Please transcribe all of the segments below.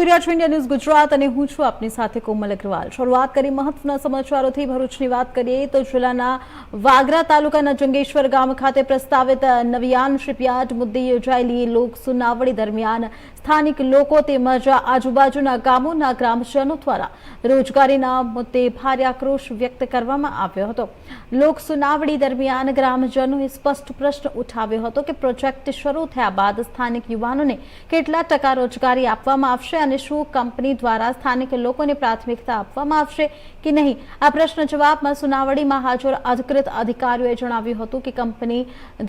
India news Gujarat અને હું છું આપની સાથે કોમલ અગ્રવાલ। શરૂઆત કરી મહત્વના સમાચારોથી। ભરૂચની વાત કરીએ તો જિલ્લાના વાગરા તાલુકાના જંગેશ્વર ગામ ખાતે પ્રસ્તાવિત નવિયાન શિપયાર્ડ મુદ્દે યોજાયેલી લોક સુનાવણી દરમિયાન સ્થાનિક લોકો તેમજ આજુબાજુના ગામોના ગ્રામજનો દ્વારા રોજગારીના મુદ્દે ભારે આક્રોશ વ્યક્ત કરવામાં આવ્યો હતો। લોક સુનાવણી દરમિયાન ગ્રામજનોએ સ્પષ્ટ પ્રશ્ન ઉઠાવ્યો હતો કે પ્રોજેક્ટ શરૂ થયા બાદ સ્થાનિક યુવાનોને કેટલા ટકા રોજગારી આપવામાં આવશે અને શું કંપની દ્વારા સ્થાનિક લોકોને પ્રાથમિકતા આપવામાં આવશે કે નહીં। આ પ્રશ્ન જવાબમાં સુનાવણીમાં હાજર અધિકૃત અધિકારીઓએ જણાવ્યું હતું કે કંપની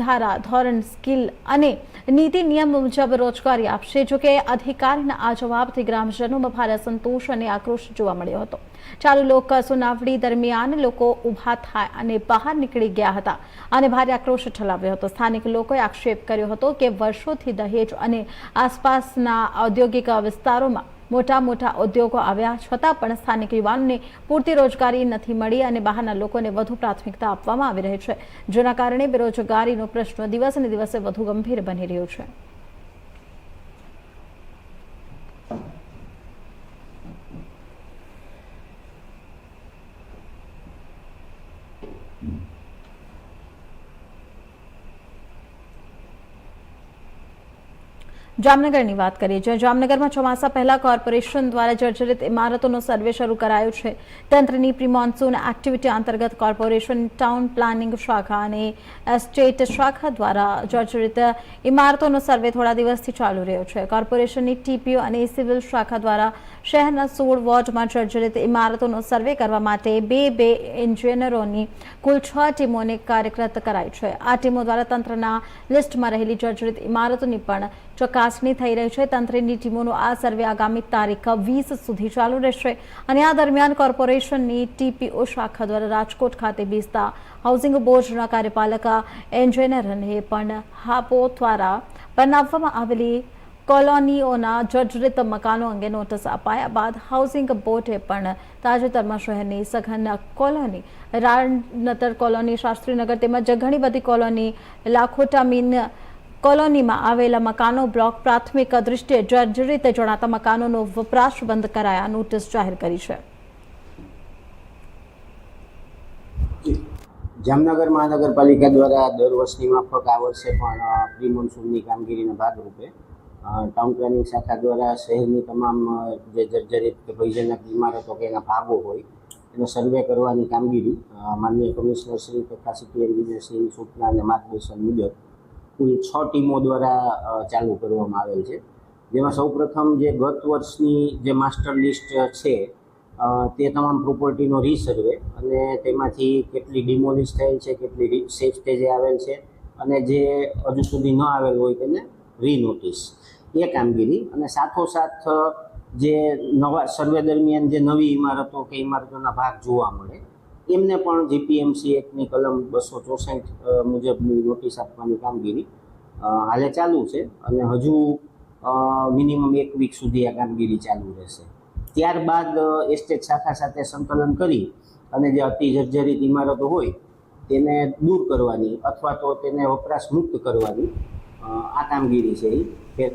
ધારા ધોરણ સ્કિલ અને નીતિ નિયમ મુજબ રોજગારી આપશે। જો કે અધિકારીના આ જવાબથી ગ્રામજનોમાં ભારે અસંતોષ અને આક્રોશ જોવા મળ્યો હતો। ચાલુ લોક સુનાવણી દરમિયાન લોકો ઉભા થાય અને બહાર નીકળી ગયા હતા અને ભારે આક્રોશ ઠલાવ્યો હતો। સ્થાનિક લોકોએ આક્ષેપ કર્યો હતો કે વર્ષોથી દહેજ અને આસપાસના ઔદ્યોગિક વિસ્તારોમાં મોટા મોટા ઉદ્યોગો આવ્યા છતાં પણ સ્થાનિક યુવાનોને પૂરતી રોજગારી નથી મળી અને બહારના લોકોને વધુ પ્રાથમિકતા આપવામાં આવી રહી છે, જેના કારણે બેરોજગારીનો પ્રશ્ન દિવસે દિવસે વધુ ગંભીર બની રહ્યો છે। જામનગરની વાત કરીએ જ્યાં જામનગરમાં ચોમાસા પહેલા કોર્પોરેશન દ્વારા જર્જરિત ઇમારતોનો સર્વે શરૂ કરાયો છે। તંત્રની પ્રી મોન્સૂન એક્ટિવિટી અંતર્ગત કોર્પોરેશન ટાઉન પ્લાનિંગ શાખા અને એસ્ટેટ શાખા દ્વારા જર્જરિત ઇમારતોનો સર્વે થોડા દિવસથી ચાલુ રહ્યો છે। કોર્પોરેશનની ટીપીઓ અને સિવિલ શાખા દ્વારા શહેરના 16 વોર્ડમાં જર્જરિત ઇમારતોનો સર્વે કરવા માટે બે એન્જિનિયરોની કુલ 6 ટીમોને કાર્યરત કરાઈ છે। આ ટીમો દ્વારા તંત્રના લિસ્ટમાં રહેલી જર્જરિત ઇમારતોની પણ ચકાસણી થઈ રહી છે। તંત્રની ટીમોનો આ સર્વે આગામી તારીખ 20 સુધી ચાલુ રહેશે અને આ દરમિયાન કોર્પોરેશનની ટીપીઓ શાખા દ્વારા રાજકોટ ખાતે બેસતા હાઉસિંગ બોર્ડના કાર્યપાલક એન્જિનિયરને પણ હાપો દ્વારા બનાવવામાં આવેલી કોલોનીઓના જર્જરિત મકાનો અંગે નોટિસ અપાયા બાદ હાઉસિંગ બોર્ડે પણ તાજેતરમાં શહેરની સઘન કોલોની રાણનગર કોલોની શાસ્ત્રીનગર તેમજ ઘણી બધી કોલોની લાખોટા મીન કોલોનીમાં આવેલા મકાનો બ્લોક પ્રાથમિક દૃષ્ટિએ જર્જરિત જણાતા મકાનોનો વપરાશ બંધ કરાયા નોટિસ જાહેર કરી છે। જામનગર મહાનગરપાલિકા દ્વારા દર વર્ષની માફક આ વર્ષે પણ પ્રી મોન્સૂનની કામગીરીના ભાગરૂપે ટાઉન પ્લાનિંગ શાખા દ્વારા શહેરની તમામ જે જર્જરિત કે ભયજનક ઇમારતો કે એના ભાગો હોય એનો સર્વે કરવાની કામગીરી માનનીય કમિશનર શ્રી તથા સિટી એન્જિનિયર શ્રીની સૂચના અને માર્ગદર્શન મુજબ કુલ 6 ટીમો દ્વારા ચાલુ કરવામાં આવેલ છે। જેમાં સૌપ્રથમ જે ગત વર્ષની જે માસ્ટર લિસ્ટ છે તે તમામ પ્રોપર્ટીનો રીસર્વે અને તેમાંથી કેટલી ડિમોલિશ થયેલ છે, કેટલી સેફ સ્ટેજે આવેલ છે અને જે હજુ સુધી ન આવેલ હોય તેને રીનોટિસ એ કામગીરી અને સાથોસાથ જે નવા સર્વે દરમિયાન જે નવી ઇમારતો કે ઇમારતોના ભાગ જોવા મળે એમને પણ જીપીએમસી એક્ટની કલમ 264 મુજબની નોટિસ આપવાની કામગીરી હાલે ચાલુ છે અને હજુ મિનિમમ 1 વીક સુધી આ કામગીરી ચાલુ રહેશે। ત્યારબાદ એસ્ટેટ શાખા સાથે સંકલન કરી અને જે અતિ જર્જરિત ઇમારતો હોય તેને દૂર કરવાની અથવા તો તેને વપરાશ મુક્ત કરવાની આ કામગીરી છે।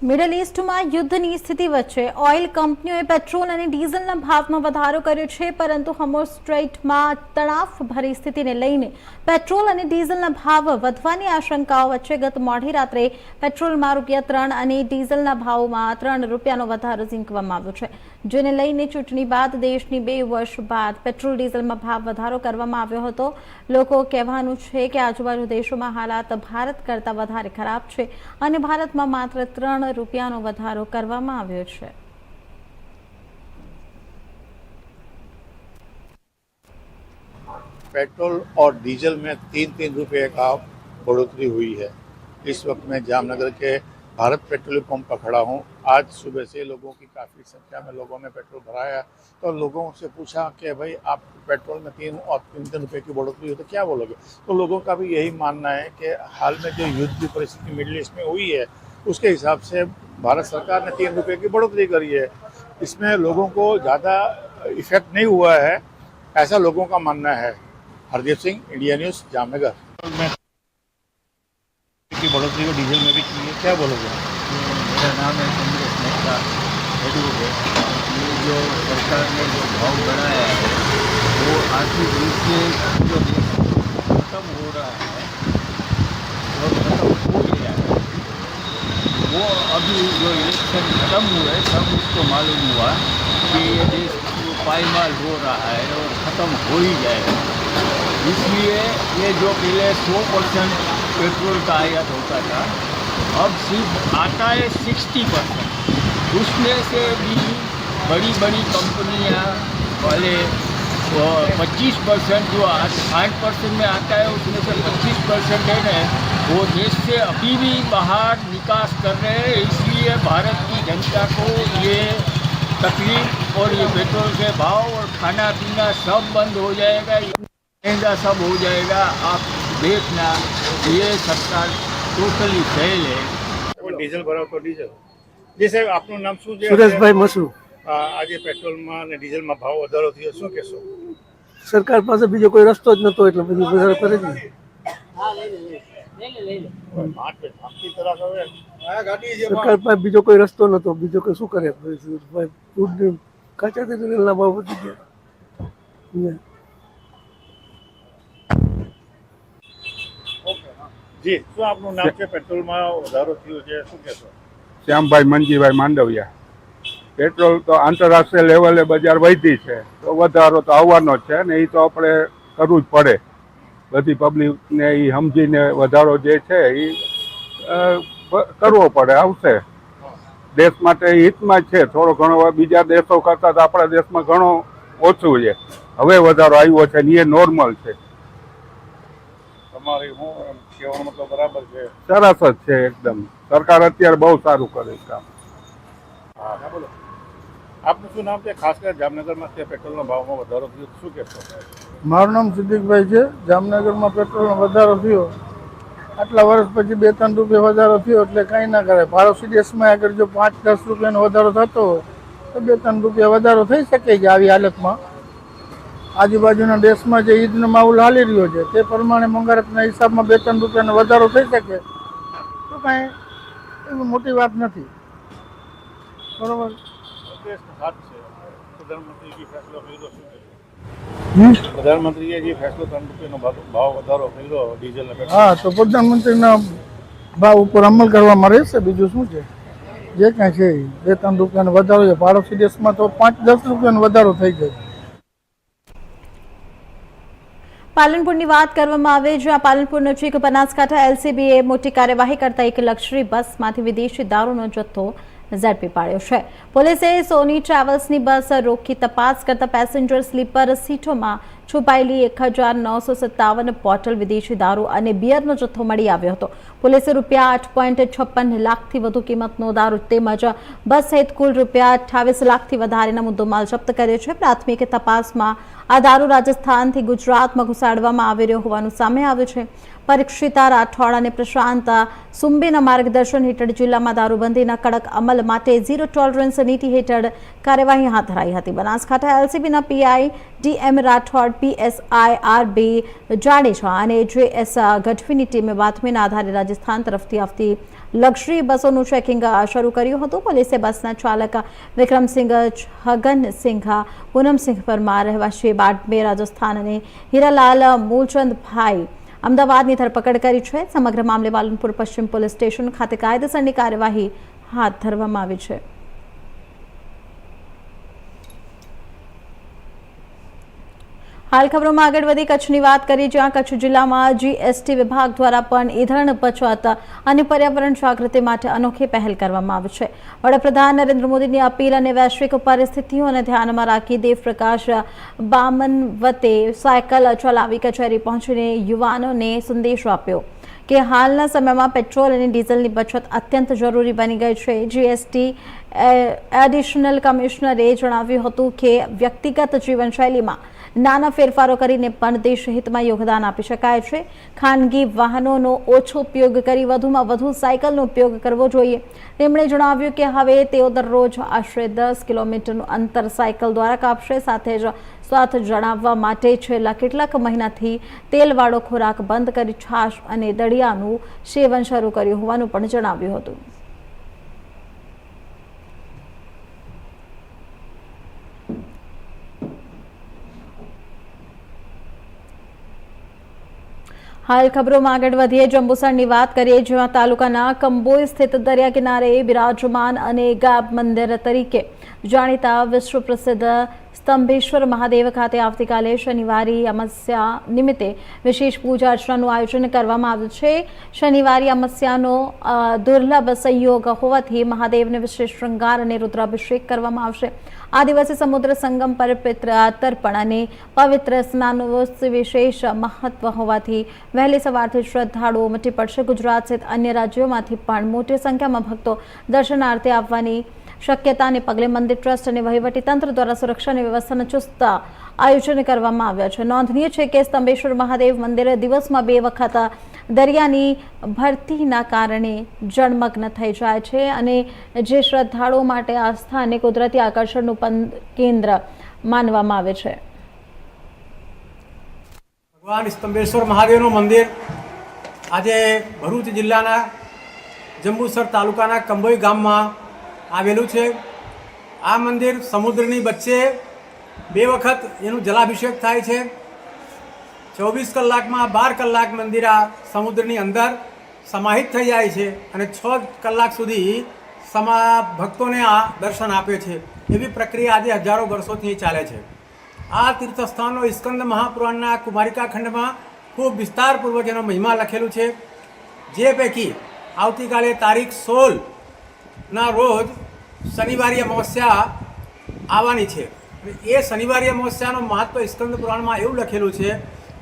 મિડલ ઈસ્ટમાં યુદ્ધની સ્થિતિ વચ્ચે ઓઇલ કંપનીઓએ પેટ્રોલ અને ડીઝલના ભાવમાં વધારો કર્યો છે, પરંતુ હોર્મુઝ સ્ટ્રેઇટમાં તણાવભરી સ્થિતિને લઈને પેટ્રોલ અને ડીઝલના ભાવ વધવાની આશંકાઓ વચ્ચે ગત મોડી રાત્રે પેટ્રોલમાં ₹3 અને ડીઝલના ભાવમાં ₹3નો વધારો ઝીંકવામાં આવ્યો છે, જેને લઈને ચૂંટણી બાદ દેશની 2 વર્ષ બાદ પેટ્રોલ ડીઝલમાં ભાવ વધારો કરવામાં આવ્યો હતો। લોકો કહેવાનું છે કે આજુબાજુ દેશોમાં હાલાત ભારત કરતાં વધારે ખરાબ છે અને ભારતમાં માત્ર ₹3નો વધારો કરવામાં આવ્યો છે। पेट्रोल और डीजल में 3-3 रुपये का बढ़ोतरी हुई है। इस वक्त मैं जामनगर के भारत पेट्रोलियम पंप पर खड़ा हूँ। आज सुबह से लोगों की काफ़ी संख्या में लोगों ने पेट्रोल भराया तो लोगों से पूछा कि भाई आप पेट्रोल में 3 रुपये की बढ़ोतरी हो तो क्या बोलोगे। तो लोगों का भी यही मानना है कि हाल में जो युद्ध की परिस्थिति मिडिल ईस्ट में हुई है उसके हिसाब से भारत सरकार ने 3 रुपये की बढ़ोतरी करी है। इसमें लोगों को ज़्यादा इफेक्ट नहीं हुआ है, ऐसा लोगों का मानना है। Hardeep Singh, India news, Jamnagar. की बढ़ोतरी को डीजल में भी की है, क्या बोलोगे? मेरा नाम है था एडवोकेट, ये जो सरकार ने जो भाव बढ़ाया है वो आर्थिक रूप से जो देश खत्म हो रहा है और खत्म हो गया है, वो अभी जो इलेक्शन खत्म हुए तब उसको मालूम हुआ कि ये देश पायमाल हो रहा है और ख़त्म हो ही जाएगा। इसलिए ये जो पहले 100% पेट्रोल का आयात होता था, अब सिर्फ आता है 60%। उसमें से भी बड़ी बड़ी कंपनियां वाले 25% जो 8% में आता है, उसमें से 25% है ना, वो देश से अभी भी बाहर निकास कर रहे हैं। इसलिए भारत की जनता को ये तकलीफ और ये पेट्रोल के भाव और खाना पीना सब बंद हो जाएगा, महंगा सब हो जाएगा। आप देखना, ये सरकार टोटली फेल है। ડીઝલ ભરાવ તો ડીઝલ. જી સાહેબ, આપનું નામ શું છે? સુરેશભાઈ મસુ. આજે પેટ્રોલમાં અને ડીઝલમાં ભાવ વધારો થયો, શું કહેશો? સરકાર પાસે બીજો કોઈ રસ્તો જ નતો એટલે બધું વધારે કરે જ ને. સરકાર પાસે બીજો કોઈ રસ્તો નતો, બીજો કોઈ શું કરે? કાચા તેલના ભાવ વધી ગયા. જી, શું આપનું નામ છે? પેટ્રોલમાં વધારો થયો છે, શું કહેશો? શ્યામભાઈ મંજીભાઈ માંડવિયા. પેટ્રોલ તો આંતરરાષ્ટ્રીય લેવલે બજાર વધી છે તો વધારો તો આવવાનો જ છે ને, એ તો આપણે કરવું જ પડે. બધી પબ્લિકને એ સમજીને વધારો જે છે એ કરવો પડે, આવશે. દેશ માટે હિતમાં જ છે. થોડો ઘણો બીજા દેશો કરતાં તો આપણા દેશમાં ઘણો ઓછું છે. હવે વધારો આવ્યો છે ને એ નોર્મલ છે. તમારી હું કહેવાનો મતલબ બરાબર છે, સરસ જ છે એકદમ. સરકાર અત્યારે બહુ સારું કરે કામ. હા બોલો. આપનું શું નામ છે? ખાસ કરીને જામનગરમાં તે પેટ્રોલના ભાવમાં વધારો થયો, શું કહેશો? મારું નામ સિદ્દીકભાઈ છે. જામનગરમાં પેટ્રોલનો વધારો થયો, આટલા વર્ષ પછી 2-3 રૂપિયા વધારો થયો એટલે કાંઈ ના કરે. પાડોશી દેશમાં આગળ જો 5-10 રૂપિયાનો વધારો થતો હોય તો 2-3 રૂપિયા વધારો થઈ શકે છે. આવી હાલતમાં આજુબાજુના દેશમાં જે ઈદનો માહોલ હાલી રહ્યો છે તે પ્રમાણે મોંઘવારીના હિસાબમાં 2-3 રૂપિયાનો વધારો થઈ શકે તો કાંઈ એવી મોટી વાત નથી. બરોબર. પ્રધાનમંત્રીએ ફેસલો કર્યો, શું કહેશો? પ્રધાનમંત્રીએ જે ફેસલો 3 રૂપિયાનો ભાવ વધારો કર્યો ડીઝલના પેટ્રોલ, હા, તો પ્રધાનમંત્રીના ભાવ ઉપર અમલ કરવામાં રહેશે. બીજું શું છે? જે કાંઈ છે 2-3 રૂપિયાનો વધારો છે. પાડોશી દેશમાં તો 5-10 રૂપિયાનો વધારો થઈ જાય. પાલનપુરની વાત કરવામાં આવે, જ્યાં પાલનપુર નજીક બનાસકાંઠા એલસીબીએ મોટી કાર્યવાહી કરતા એક લક્ઝરી બસમાંથી વિદેશી દારૂનો જથ્થો ઝડપી પાડ્યો છે. પોલીસે સોની ટ્રાવેલ્સની બસ રોકી તપાસ કરતા પેસેન્જર સ્લીપર સીટોમાં છુપાયેલી 1957 બોટલ વિદેશી દારૂ અને બિયરનો જથ્થો મળી આવ્યો હતો. પોલીસે રૂપિયા 8.56 લાખથી વધુ કિંમતનો દારૂ તેમજ બસ સહિત કુલ રૂપિયા 28 લાખથી વધારેના મુદ્દામાલ જપ્ત કર્યો છે. પ્રાથમિક તપાસમાં આ દારૂ રાજસ્થાનથી ગુજરાતમાં ઘુસાડવામાં આવી રહ્યો હોવાનું સામે આવ્યું છે. પરીક્ષિતા રાઠોડ અને પ્રશાંત સુંબેના માર્ગદર્શન હેઠળ જિલ્લામાં દારૂબંધીના કડક અમલ માટે ઝીરો ટોલરન્સ નીતિ હેઠળ કાર્યવાહી હાથ ધરાઈ હતી. બનાસકાંઠા એલસીબીના PI DM Rathod, PSI RB Jadeja અને જેએસ ગઢવીની ટીમે બાતમીના આધારે રાજસ્થાન તરફથી આવતી લક્ઝરી બસોનું ચેકિંગ શરૂ કર્યું હતું. પોલીસે બસના ચાલક વિક્રમસિંહ છગનસિંહ, પૂનમસિંહ પરમાર રહેવાસી બાડમેર રાજસ્થાન અને હીરાલાલ મૂલચંદભાઈ અમદાવાદની ધરપકડ કરી છે. સમગ્ર મામલે પાલનપુર પશ્ચિમ પોલીસ સ્ટેશન ખાતે કાયદેસરની કાર્યવાહી હાથ ધરવામાં આવી છે. હાલ ખબરોમાં આગળ વધી કચ્છની વાત કરી, જ્યાં કચ્છ જિલ્લામાં જીએસટી વિભાગ દ્વારા પણ ઈંધણ બચત અને પર્યાવરણ જાગૃતિ માટે અનોખી પહેલ કરવામાં આવી છે. વડાપ્રધાન નરેન્દ્ર મોદીની અપીલ અને વૈશ્વિક પરિસ્થિતિઓને ધ્યાનમાં રાખી દેવપ્રકાશ બામનવતે સાયકલ ચલાવી કચેરી પહોંચીને યુવાનોને સંદેશો આપ્યો કે હાલના સમયમાં પેટ્રોલ અને ડીઝલની બચત અત્યંત જરૂરી બની ગઈ છે. જીએસટી એડિશનલ કમિશનરે જણાવ્યું હતું કે વ્યક્તિગત જીવનશૈલીમાં નાના ફેરફારો કરીને પણ દેશ હિતમાં યોગદાન આપી શકાય છે. ખાનગી વાહનોનો ઓછો ઉપયોગ કરી વધુમાં વધુ સાયકલનો ઉપયોગ કરવો જોઈએ. તેમણે જણાવ્યું કે હવે તેઓ દરરોજ આશરે 10 કિલોમીટરનું અંતર સાયકલ દ્વારા કાપશે. સાથે જ સ્વાસ્થ્ય જણાવવા માટે છેલ્લા કેટલાક મહિનાથી તેલવાળો ખોરાક બંધ કરી છાશ અને દળિયાનું સેવન શરૂ કર્યું હોવાનું પણ જણાવ્યું હતું. હાલ ખબરોમાં આગળ વધીએ જંબુસરની વાત કરીએ, જ્યાં તાલુકાના કંબોઈ સ્થિત દરિયા કિનારે બિરાજમાન અને ગાબ મંદિર તરીકે જાણીતા વિશ્વ પ્રસિદ્ધ સ્તંભેશ્વર મહાદેવ ખાતે આવતીકાલે શનિવારી અમાસ્યા નિમિત્તે વિશેષ પૂજા અર્ચનાનું આયોજન કરવામાં આવ્યું છે. શનિવારી અમાસ્યાનો દુર્લભ સંયોગ હોવાથી મહાદેવને વિશેષ શૃંગાર અને રુદ્રાભિષેક કરવામાં આવશે. આ દિવસે સમુદ્ર સંગમ પર પિતૃ તર્પણ અને પવિત્ર સ્નાનનું વિશેષ મહત્વ હોવાથી વહેલી સવારથી શ્રદ્ધાળુઓ ઉમટી પડશે. ગુજરાત સહિત અન્ય રાજ્યોમાંથી પણ મોટી સંખ્યામાં ભક્તો દર્શનાર્થે આવવાની શક્યતાને પગલે મંદિર ટ્રસ્ટ અને વહીવટીતંત્ર દ્વારા સુરક્ષાની વ્યવસ્થાના ચુસ્ત આયોજન કરવામાં આવ્યા છે. નોંધનીય છે કે સ્તંભેશ્વર મહાદેવ મંદિર દિવસમાં 2 વખત દરિયાની ભરતીના કારણે જળમગ્ન થઈ જાય છે અને જે શ્રદ્ધાળુઓ માટે આસ્થા અને કુદરતી આકર્ષણનું પણ કેન્દ્ર માનવામાં આવે છે. ભગવાન સ્તંભેશ્વર મહાદેવનું મંદિર આજે ભરૂચ જિલ્લાના જંબુસર તાલુકાના કંબોઈ ગામમાં આવેલું છે. આ મંદિર સમુદ્રની વચ્ચે 2 વખત એનું જલાભિષેક થાય છે. 24 કલાકમાં 12 કલાક મંદિર આ સમુદ્રની અંદર સમાહિત થઈ જાય છે અને 6 કલાક સુધી ભક્તોને આ દર્શન આપે છે. એવી પ્રક્રિયા આજે હજારો વર્ષોથી ચાલે છે. આ તીર્થસ્થાનનો સ્કંદ મહાપુરાણના કુમારિકા ખંડમાં ખૂબ વિસ્તારપૂર્વક એનો મહિમા લખેલું છે. જે પૈકી આવતીકાલે તારીખ 16ના રોજ શનિવારી અમાવસ્યા આવવાની છે. એ શનિવારી અમાવસ્યાનું મહત્વ સ્કંદ પુરાણમાં એવું લખેલું છે,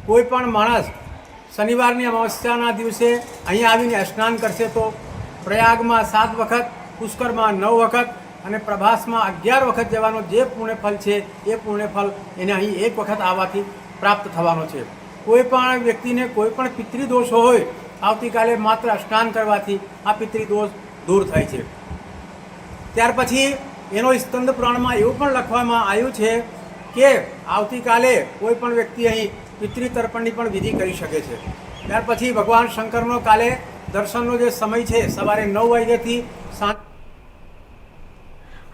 કોઈ પણ માણસ શનિવારની અમાવસ્યાના દિવસે અહીંયા આવીને સ્નાન કરશે તો પ્રયાગમાં 7 વખત, પુષ્કરમાં 9 વખત અને પ્રભાસમાં 11 વખત જવાનો જે પુણ્યફળ છે એ પુણ્યફળ એને અહીં 1 વખત આવવાથી પ્રાપ્ત થવાનો છે. કોઈ પણ વ્યક્તિને કોઈ પણ પિતૃદોષ હોય, આવતીકાલે માત્ર સ્નાન કરવાથી આ પિતૃદોષ દૂર થાય છે. ત્યાર પછી એનો સ્કંદ પુરાણમાં એવું પણ લખવામાં આવ્યું છે કે આવતીકાલે કોઈ પણ વ્યક્તિ અહીં પિતૃતર્પણની પણ વિધિ કરી શકે છે. ત્યાર પછી ભગવાન શંકરનો કાલે દર્શનનો જે સમય છે સવારે 9 વાગ્યાથી સાંજ.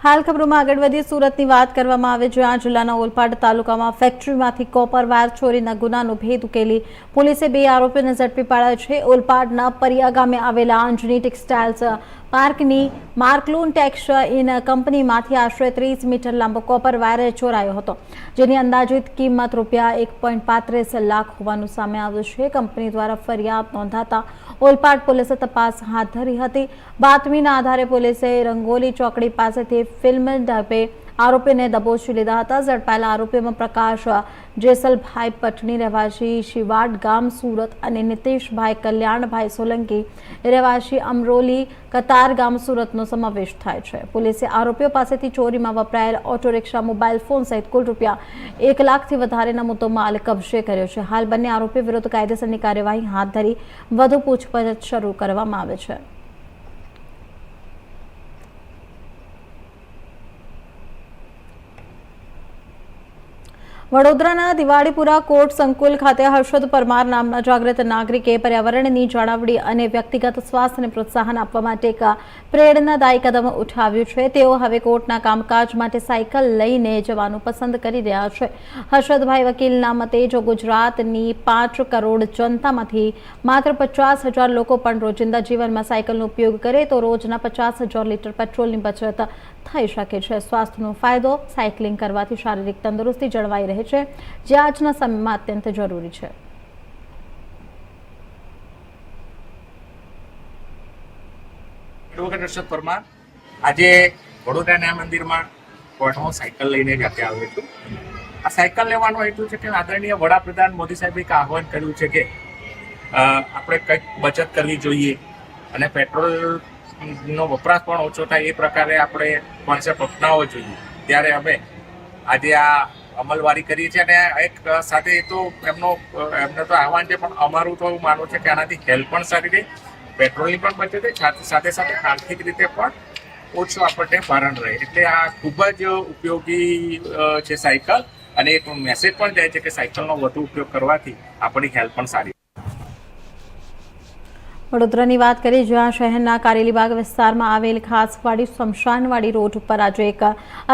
હાલ ખબરોમાં આગળ વધીએ સુરતની વાત કરવામાં આવે, જ્યાં જિલ્લાના ઓલપાડ તાલુકામાં ફેક્ટરીમાંથી કોપર વાયર ચોરીના ગુનાનો ભેદ ઉકેલી પોલીસે 2 આરોપીઓને ઝડપી પાડ્યા છે. ઓલપાડના પરિયા ગામે આવેલા અંજની ટેક્સટાઇલ્સ પાર્કની માર્કલૂન ટેક્સ ઇન કંપનીમાંથી આશરે 30 મીટર લાંબો કોપર વાયર ચોરાયો હતો, જેની અંદાજિત કિંમત ₹1.35 લાખ હોવાનું સામે આવ્યું છે. કંપની દ્વારા ફરિયાદ નોંધાતા ઓલપાડ પોલીસે તપાસ હાથ ધરી હતી. બાતમીના આધારે પોલીસે રંગોલી ચોકડી પાસેથી ફિલ્મ ઢબે આરોપીને દબોચી લીધા હતા. ઝડપાયેલા આરોપીઓમાં પ્રકાશ જેસલભાઈ પટણી રહેવાસી શિવાડ ગામ સુરત અને નીતિશભાઈ કલ્યાણભાઈ સોલંકી રહેવાસી અમરોલી કતાર ગામ સુરતનો સમાવેશ થાય છે. પોલીસે આરોપીઓ પાસેથી ચોરીમાં વપરાયેલ ઓટો રિક્ષા, મોબાઈલ ફોન સહિત કુલ ₹1 લાખથી વધારેના મુદ્દો માલ કબજે કર્યો છે. હાલ બંને આરોપીઓ વિરુદ્ધ કાયદેસરની કાર્યવાહી હાથ ધરી વધુ પૂછપરછ શરૂ કરવામાં આવે છે. વડોદરાના દિવાળીપુરા કોર્ટ સંકુલ ખાતે હર્ષદ પરમાર નામના જાગૃત નાગરિકે પર્યાવરણની જાળવણી અને વ્યક્તિગત સ્વાસ્થ્યને પ્રોત્સાહન આપવા માટે એક પ્રેરણાદાયી કદમ ઉઠાવ્યું છે. તેઓ હવે કોર્ટના કામકાજ માટે સાયકલ લઈને જવાનું પસંદ કરી રહ્યા છે. હર્ષદભાઈ વકીલના મતે જો ગુજરાતની 5 કરોડ જનતામાંથી માત્ર 50,000 લોકો પણ રોજિંદા જીવનમાં સાયકલનો ઉપયોગ કરે તો રોજના 50,000 લીટર પેટ્રોલની બચત થઈ શકે છે. સ્વાસ્થ્યનો ફાયદો સાયકલિંગ કરવાથી શારીરિક તંદુરસ્તી જળવાઈ રહે છે, જે આજના સમયમાં અત્યંત જરૂરી છે. એડવોકેટ હર્ષદ પરમાર આજે વડોદરા ન્યાય મંદિરમાં કોર્ટમાં સાયકલ લઈને જાતે આવ્યો છું. આ સાયકલ લેવાનો હેતુ છે કે આદરણીય વડાપ્રધાન મોદી સાહેબે એક આહવાન કર્યું છે કે આપણે કંઈક બચત કરવી જોઈએ અને પેટ્રોલનો વપરાશ પણ ઓછો થાય એ પ્રકારે આપણે કોન્સેપ્ટ અપનાવવો જોઈએ. ત્યારે અમે આજે આ અમલવારી કરી છે અને એક સાથે તો એમને તો આહવાન છે, પણ અમારું તો માનવું છે કે આનાથી હેલ્થ પણ સારી રહે, પેટ્રોલની પણ બચત થાય, સાથે સાથે આર્થિક રીતે પણ ઓછું આપણને ભારણ રહે. એટલે આ ખૂબ જ ઉપયોગી છે સાયકલ અને એક મેસેજ પણ જાય છે કે સાયકલનો વધુ ઉપયોગ કરવાથી આપણી હેલ્થ પણ સારી. વડોદરાની વાત કરીએ, જ્યાં શહેરના કારેલીબાગ વિસ્તારમાં આવેલ ખાસવાડી સ્મશાનવાડી રોડ ઉપર આજે એક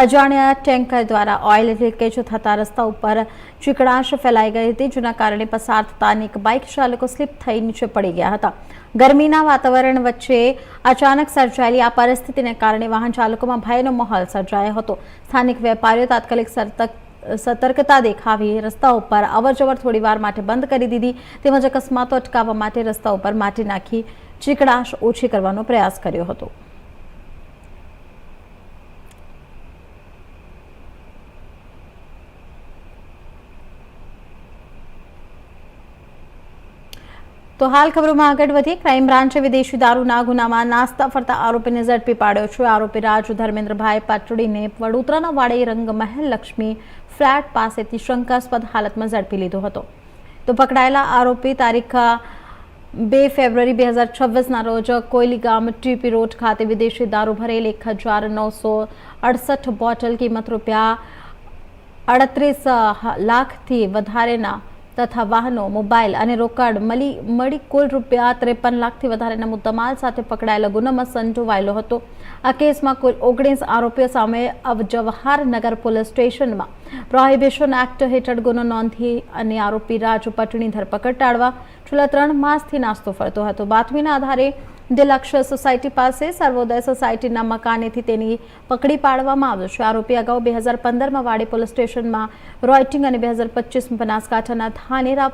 અજાણ્યા ટેન્કર દ્વારા ઓઇલ લીકેજ થતા રસ્તા ઉપર ચીકણાશ ફેલાઈ ગઈ હતી, જેના કારણે પસાર થતા અનેક બાઇક ચાલકો સ્લીપ થઈ નીચે પડી ગયા હતા. ગરમીના વાતાવરણ વચ્ચે અચાનક સર્જાયેલી આ પરિસ્થિતિને કારણે વાહન ચાલકોમાં ભયનો માહોલ સર્જાયો હતો. સ્થાનિક વેપારીઓ તાત્કાલિક સતર્કતા દેખાવી રસ્તા ઉપર અવરજવર થોડીવાર માટે બંધ કરી દીધી, તેમજ અકસ્માતો અટકાવવા માટે રસ્તા ઉપર માટી નાખી ચીકણાશ ઓછી કરવાનો પ્રયાસ કર્યો હતો. તો હાલ ખબરોમાં આગળ વધી. ક્રાઇમ બ્રાન્ચે વિદેશી દારૂના ગુનામાં નાસ્તા ફરતા આરોપીને ઝડપી પાડ્યો છે. આરોપી રાજુ ધર્મેન્દ્રભાઈ પાટડીને વડોદરાના વાડી રંગમહેલ લક્ષ્મી ફ્લેટ પાસેથી શંકાસ્પદ હાલતમાં ઝડપી લીધો હતો. તો પકડાયેલા આરોપી તારીખ 2 ફેબ્રુઆરી 2026ના રોજ કોયલી ગામ ટીપી રોડ ખાતે વિદેશી દારૂ ભરેલ 1968 બોટલ કિંમત રૂપિયા 38 લાખથી વધારેના તથા વાહનો, મોબાઈલ અને રોકડ મળી કુલ રૂપિયા 53 લાખથી વધારેના મુદ્દામાલ સાથે પકડાયેલા ગુનામાં સંડોવાયેલો હતો. આ કેસમાં કુલ 19 આરોપીઓ સામે જવાહરનગર પોલીસ સ્ટેશનમાં પ્રોહિબિશન એક્ટ હેઠળ ગુનો નોંધી અને આરોપી રાજુ પટણીની ધરપકડ ટાળવા છેલ્લા 3 માસથી નાસ્તો ફરતો હતો. બાતમીના આધારે ડિલક્ષ સોસાયટી પાસે સર્વોદય સોસાયટીના મકાનેથી તેની પકડી પાડવામાં આવ્યો છે. આરોપી અગાઉ 2015માં વાડી પોલીસ સ્ટેશનમાં રોઇટિંગ અને 2025માં બનાસકાંઠાના ધાનેરા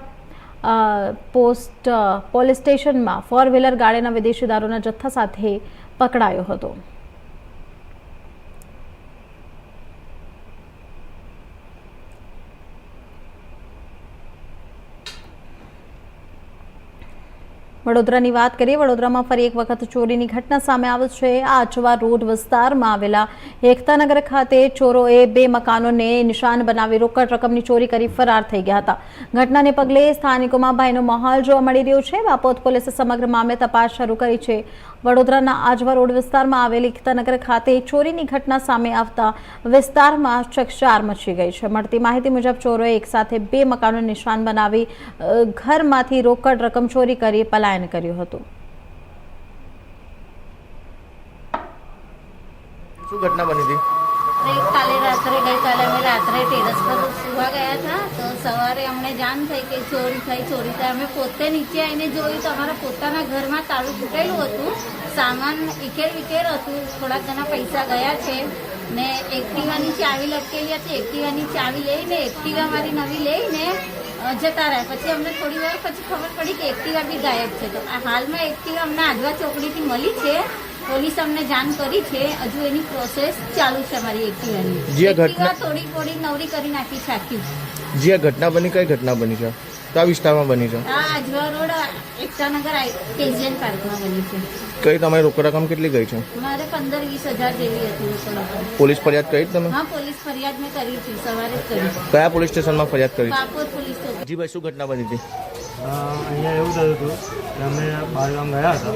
પોસ્ટ પોલીસ સ્ટેશનમાં 4 વ્હીલર ગાડીના વિદેશી દારૂના જથ્થા સાથે પકડાયો હતો. વડોદરાની વાત કરીએ. વડોદરામાં ફરી એક વખત ચોરીની ઘટના સામે આવી છે. આ અચવા રોડ વિસ્તારમાં આવેલા એકતાનગર ખાતે ચોરોએ 2 મકાનોને નિશાન બનાવી રોકડ રકમની ચોરી કરી ફરાર થઈ ગયા હતા. ઘટનાને પગલે સ્થાનિકોમાં ભયનો માહોલ જોવા મળી રહ્યો છે. બાપોદ પોલીસે સમગ્ર મામલે તપાસ શરૂ કરી છે. વડોદરાના આજવા રોડ વિસ્તારમાં આવેલી એકતાનગર ખાતે ચોરીની ઘટના સામે આવતા વિસ્તારમાં ચકચાર મચી ગઈ છે. મળતી માહિતી મુજબ ચોરોએ એકસાથે 2 મકાનો નિશાન બનાવી ઘરમાંથી રોકડ રકમ ચોરી કરી પલાયન કર્યું હતું. શું ઘટના બની હતી? ગઈકાલે અમે રાત્રે ટેરેસ પર સુવા ગયા હતા, તો સવારે અમને જાણ થઈ કે ચોરી થઈ. અમે પોતે નીચે આવીને જોયું તો અમારા પોતાના ઘરમાં તાળું તૂટેલું હતું, સામાન વિકેર હતું, થોડાક ઘણા પૈસા ગયા છે ને એક્ટિવાની ચાવી લટકેલી હતી. એક્ટિવાની ચાવી લઈને એક્ટિવા મારી નવી લઈને જતા રહ્યા. પછી અમને થોડી વાર પછી ખબર પડી કે એક્ટિવા બી ગાયબ છે. તો હાલમાં એક્ટિવા અમને આજવા ચોકડીથી મળી છે. પોલીસ અમને જાણ કરી છે. હજુ એની પ્રોસેસ ચાલુ છે અમારી એક્ટિવાની. થોડી નવરી કરી નાખી છે આખી. જે આ ઘટના બની, કઈ ઘટના બની છે? કયા વિસ્તારમાં બની છે? આ આજવા રોડ એકતાનગર કેજીએન પાર્કમાં બની છે. કઈ તમારી રોકડ રકમ કેટલી ગઈ છે? મારે 15-20 હજાર જેવી હતી રોકડ રકમ. પોલીસ ફરિયાદ કરી તમે? હા, પોલીસ ફરિયાદ મેં કરી હતી, સવારે જ કરી. કયા પોલીસ સ્ટેશનમાં ફરિયાદ કરી? Bapod police station. જી ભાઈ, શું ઘટના બની હતી? અહીંયા એવું થયું હતું કે અમે બહારગામ ગયા હતા,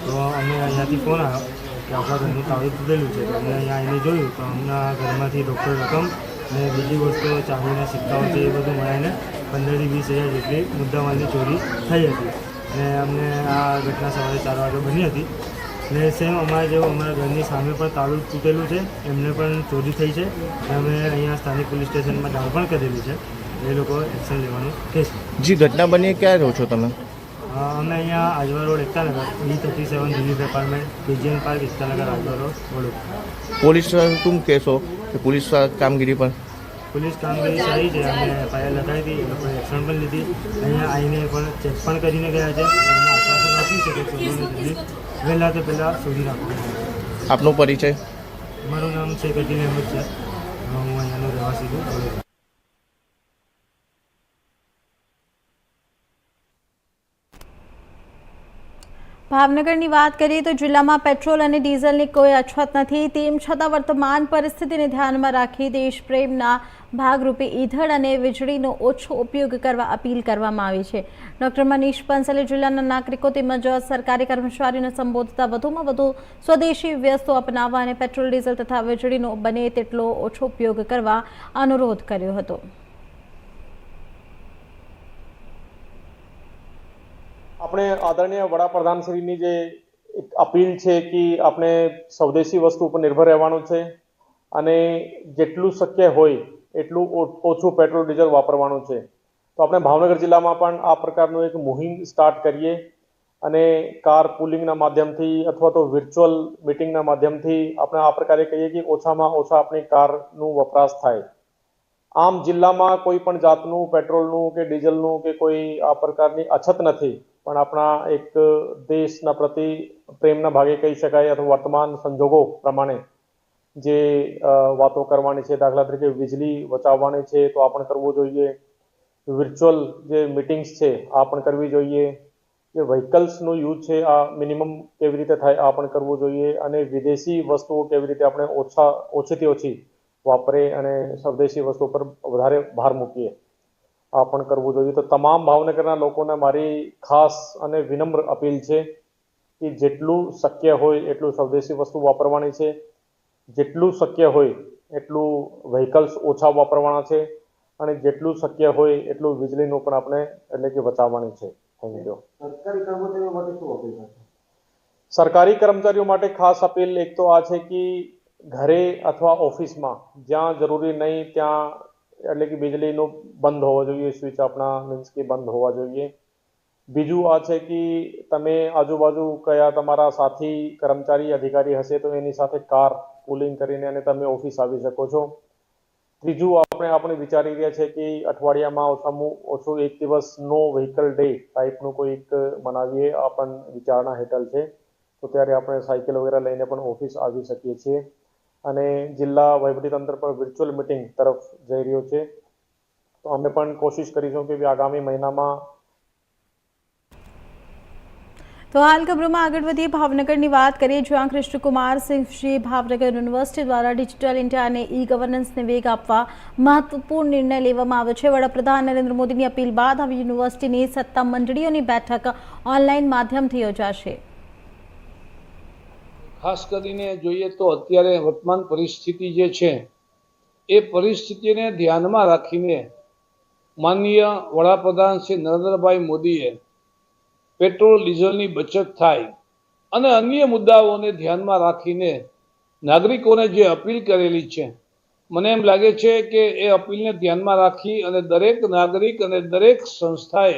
તો અમને અહીંયાથી ફોન આવ્યો કે આપણા ઘરનું તાળું તૂટેલું છે. તો અમને અહીંયા આવીને જોયું તો અમના ઘરમાંથી રોકડ રકમ ને બીજી વસ્તુઓ, ચાવીના સિક્કાઓ છે, એ બધું મળીને 15-20 હજાર જેટલી મુદ્દામાલની ચોરી થઈ હતી. અને અમને આ ઘટના સવારે 4 વાગે બની હતી. ને સેમ અમારા જેવું અમારા ઘરની સામે પણ તાળું તૂટેલું છે, એમને પણ ચોરી થઈ છે. અમે અહીંયા સ્થાનિક પોલીસ સ્ટેશનમાં જાણ પણ કરેલી છે. એ લોકો એક્શન લેવાનું કહેશે. જી, ઘટના બની ક્યાં રહો છો તમે? અમે અહીંયા Ajwa road Ektanagar B37 relief apartment KGN park Ektanagar Ajwa road Vadodara. Police શું કહેશો કે પોલીસ કામગીરી પર? પોલીસ કામગીરી સારી છે. અમે FIR લગાવી હતી, એ લોકોએ એક્શન પણ લીધી. અહીંયા આવીને પણ ચેક પણ કરીને ગયા છે. એમને આશ્વાસન આપ્યું છે કે ચોરીને વહેલા તો પહેલાં શોધી નાખવું. આપનો પરિચય? મારું નામ છે કટીલ અહેમદ છે. હું અહીંયાનો રહેવાસી છું. ભાવનગરની વાત કરીએ તો જિલ્લામાં પેટ્રોલ અને ડીઝલની કોઈ અછત નથી. તેમ છતાં વર્તમાન પરિસ્થિતિને ધ્યાનમાં રાખી દેશપ્રેમના ભાગરૂપે ઈંધણ અને વીજળીનો ઓછો ઉપયોગ કરવા અપીલ કરવામાં આવી છે. ડોક્ટર મનીષ બંસલે જિલ્લાના નાગરિકો તેમજ સરકારી કર્મચારીઓને સંબોધતા વધુમાં વધુ સ્વદેશી વ્યવસ્થો અપનાવવા અને પેટ્રોલ, ડીઝલ તથા વીજળીનો બને તેટલો ઓછો ઉપયોગ કરવા અનુરોધ કર્યો હતો. આપણે આપણે આદરણીય વડાપ્રધાનશ્રીની જે એક અપીલ છે કે આપણે સ્વદેશી વસ્તુ ઉપર નિર્ભર રહેવાનું છે અને જેટલું શક્ય હોય એટલું ઓછું પેટ્રોલ ડીઝલ વાપરવાનું છે. તો આપણે ભાવનગર જિલ્લામાં પણ આ પ્રકારનું એક મુહિમ સ્ટાર્ટ કરીએ અને કાર પુલિંગના માધ્યમથી અથવા તો વર્ચ્યુઅલ મિટિંગના માધ્યમથી આપણે આ પ્રકારે કહીએ કે ઓછામાં ઓછા આપણી કારનું વપરાશ થાય. આમ જિલ્લામાં કોઈ પણ જાતનું પેટ્રોલનું કે ડીઝલનું કે કોઈ આ પ્રકારની અછત નથી, પણ આપણા એક દેશના પ્રતિ પ્રેમના ભાગે કહી શકાય અથવા વર્તમાન સંજોગો પ્રમાણે જે વાતો કરવાની છે, દાખલા તરીકે વીજળી બચાવવાની છે તો આ પણ કરવું જોઈએ, વર્ચ્યુઅલ જે મિટિંગ્સ છે આ પણ કરવી જોઈએ, જે વ્હીકલ્સનું યુઝ છે આ મિનિમમ કેવી રીતે થાય આ પણ કરવું જોઈએ, અને વિદેશી વસ્તુઓ કેવી રીતે આપણે ઓછીથી ઓછી વાપરે અને સ્વદેશી વસ્તુ પર વધારે ભાર મૂકીએ આ પણ કરવું જોઈએ. તો તમામ ભાવનગરના લોકોને મારી ખાસ અને વિનમ્ર અપીલ છે કે જેટલું શક્ય હોય એટલું સ્વદેશી વસ્તુ વાપરવાની છે, જેટલું શક્ય હોય એટલું વ્હીકલ્સ ઓછા વાપરવાના છે અને જેટલું શક્ય હોય એટલું વીજળીનું પણ આપણે એટલે કે બચાવવાની છે. Thank you. સરકારી કર્મચારીઓ માટે ખાસ અપીલ એક તો આ છે કે ઘરે અથવા ઓફિસમાં જ્યાં જરૂરી નહીં ત્યાં એટલે કે વીજળીનો બંધ હોવો જોઈએ, સ્વિચ આપણા મીન્સ કે બંધ હોવા જોઈએ. બીજું આ છે કે તમે આજુબાજુ કયા તમારા સાથી કર્મચારી અધિકારી હશે તો એની સાથે કાર પુલિંગ કરીને અને તમે ઓફિસ આવી શકો છો. ત્રીજું આપણે વિચારી રહ્યા છે કે અઠવાડિયામાં ઓછામાં ઓછું એક દિવસ નો વ્હીકલ ડે ટાઈપનું કોઈક મનાવીએ, આ પણ વિચારણા હેઠળ છે. તો ત્યારે આપણે સાયકલ વગેરે લઈને પણ ઓફિસ આવી શકીએ છીએ. અને જિલ્લા વહીવટીતંત્ર પર વર્ચ્યુઅલ મિટિંગ તરફ જઈ રહ્યો છે, તો અમે પણ કોશિશ કરીશું કે આગામી મહિનામાં. તો હાલ ખબરોમાં આગળ વધીએ, ભાવનગરની વાત કરીએ જ્યાં કૃષ્ણકુમાર સિંહજી ભાવનગર યુનિવર્સિટી દ્વારા ડિજિટલ ઇન્ડિયા અને ઈ ગવર્નન્સને વેગ આપવા મહત્વપૂર્ણ નિર્ણય લેવામાં આવ્યો છે. વડાપ્રધાન નરેન્દ્ર મોદીની અપીલ બાદ હવે યુનિવર્સિટીની સત્તા મંડળીઓની બેઠક ઓનલાઈન માધ્યમથી યોજાશે. ખાસ કરીને જોઈએ તો અત્યારે વર્તમાન પરિસ્થિતિ જે છે એ પરિસ્થિતિને ધ્યાનમાં રાખીને માનનીય વડાપ્રધાન શ્રી નરેન્દ્રભાઈ મોદીએ પેટ્રોલ ડીઝલની બચત થાય અને અન્ય મુદ્દાઓને ધ્યાનમાં રાખીને નાગરિકોને જે અપીલ કરેલી છે, મને એમ લાગે છે કે એ અપીલને ધ્યાનમાં રાખી અને દરેક નાગરિક અને દરેક સંસ્થાએ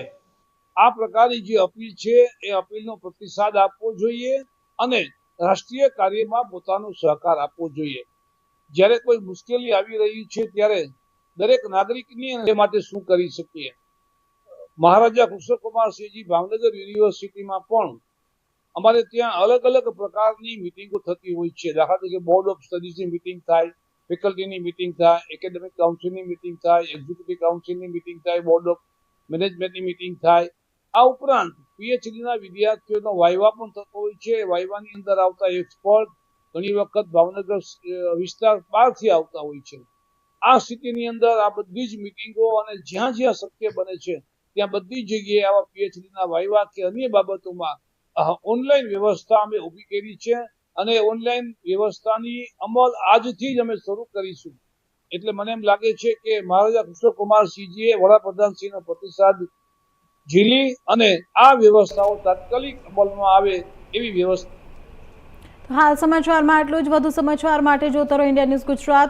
આ પ્રકારની જે અપીલ છે એ અપીલનો પ્રતિસાદ આપવો જોઈએ અને રાષ્ટ્રીય કાર્યમાં પોતાનો સહકાર આપવો જોઈએ. જ્યારે કોઈ મુશ્કેલી આવી રહી છે ત્યારે દરેક નાગરિકની એ માટે શું કરી શકીએ. મહારાજા કૃષ્ણકુમારસિંહજી ભાવનગર યુનિવર્સિટીમાં પણ અમારે ત્યાં અલગ અલગ પ્રકારની મિટિંગો થતી હોય છે. દાખલા તરીકે બોર્ડ ઓફ સ્ટડીઝની મિટિંગ થાય, ફેકલ્ટીની મિટિંગ થાય, એકેડેમિક કાઉન્સિલની મિટિંગ થાય, એક્ઝિક્યુટિવ કાઉન્સિલની મિટિંગ થાય, બોર્ડ ઓફ મેનેજમેન્ટની મિટિંગ થાય. આ ઉપરાંત પીએચડીના વિદ્યાર્થીઓનો વાયવા પણ થતો હોય છે. વાયવાની અંદર આવતા એક્સપર્ટ ઘણી વખત ભાવનગર વિસ્તાર બહારથી આવતા હોય છે. આ સ્થિતિની અંદર આ બધી જ મિટિંગો અને જ્યાં જ્યાં શક્ય બને છે ત્યાં બધી જગ્યાએ આવા પીએચડીના વાયવા કે અન્ય બાબતોમાં ઓનલાઈન વ્યવસ્થા અમે ઊભી કરી છે અને ઓનલાઈન વ્યવસ્થાની અમલ આજથી જ અમે શરૂ કરીશું. એટલે મને એમ લાગે છે કે મહારાજા કૃષ્ણકુમારસિંહજીએ વડાપ્રધાનશ્રીનો પ્રતિસાદ ઝીલી અને આ વ્યવસ્થાઓ તાત્કાલિક અમલમાં આવે એવી વ્યવસ્થા. હાલ સમાચારમાં આટલું જ. વધુ સમાચાર માટે જોતા રહો ઇન્ડિયા ન્યૂઝ ગુજરાત.